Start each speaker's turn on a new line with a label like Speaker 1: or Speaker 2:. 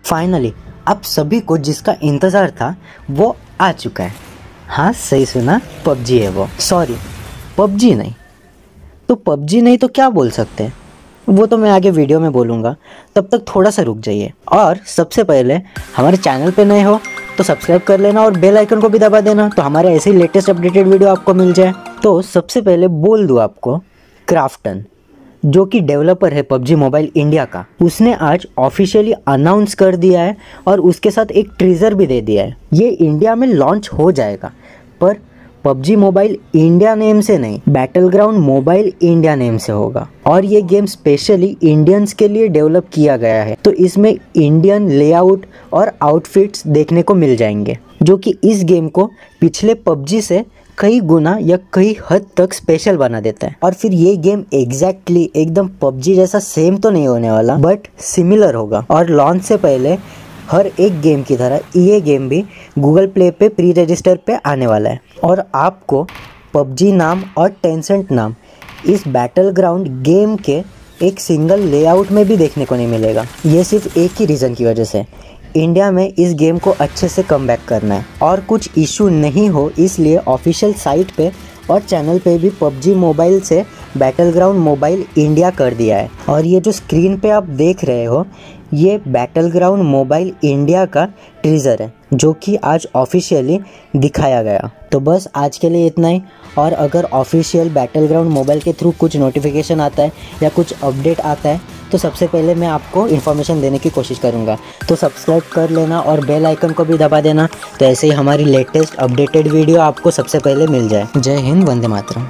Speaker 1: Finally आप सभी को जिसका इंतज़ार था वो आ चुका है। हाँ सही सुना, पबजी है वो। सॉरी, पबजी नहीं। तो पबजी नहीं तो क्या बोल सकते हैं, वो तो मैं आगे वीडियो में बोलूँगा। तब तक थोड़ा सा रुक जाइए। और सबसे पहले हमारे चैनल पे नए हो तो सब्सक्राइब कर लेना और बेल आइकन को भी दबा देना, तो हमारे ऐसे ही लेटेस्ट अपडेटेड वीडियो आपको मिल जाए। तो सबसे पहले बोल दूँ आपको, क्राफ्टन जो कि डेवलपर है पबजी मोबाइल इंडिया का, उसने आज ऑफिशियली अनाउंस कर दिया है और उसके साथ एक ट्रीजर भी दे दिया है। ये इंडिया में लॉन्च हो जाएगा, पर पबजी मोबाइल इंडिया नेम से नहीं, बैटलग्राउंड मोबाइल इंडिया नेम से होगा। और ये गेम स्पेशली इंडियंस के लिए डेवलप किया गया है, तो इसमें इंडियन लेआउट और आउटफिट्स देखने को मिल जाएंगे, जो कि इस गेम को पिछले पबजी से कई गुना या कई हद तक स्पेशल बना देता है। और फिर ये गेम एग्जैक्टली एकदम पबजी जैसा सेम तो नहीं होने वाला, बट सिमिलर होगा। और लॉन्च से पहले हर एक गेम की तरह ये गेम भी गूगल प्ले पे प्री रजिस्टर पे आने वाला है। और आपको पबजी नाम और टेंसेंट नाम इस बैटलग्राउंड गेम के एक सिंगल लेआउट में भी देखने को नहीं मिलेगा। ये सिर्फ एक ही रीज़न की वजह से, इंडिया में इस गेम को अच्छे से कमबैक करना है और कुछ इशू नहीं हो, इसलिए ऑफिशियल साइट पे और चैनल पे भी पबजी मोबाइल से बैटलग्राउंड मोबाइल इंडिया कर दिया है। और ये जो स्क्रीन पे आप देख रहे हो, ये बैटलग्राउंड मोबाइल इंडिया का टीजर है, जो कि आज ऑफिशियली दिखाया गया। तो बस आज के लिए इतना ही। और अगर ऑफिशियल बैटलग्राउंड मोबाइल के थ्रू कुछ नोटिफिकेशन आता है या कुछ अपडेट आता है, तो सबसे पहले मैं आपको इन्फॉर्मेशन देने की कोशिश करूँगा। तो सब्सक्राइब कर लेना और बेल आइकन को भी दबा देना, तो ऐसे ही हमारी लेटेस्ट अपडेटेड वीडियो आपको सबसे पहले मिल जाए। जय हिंद, वंदे मातरम।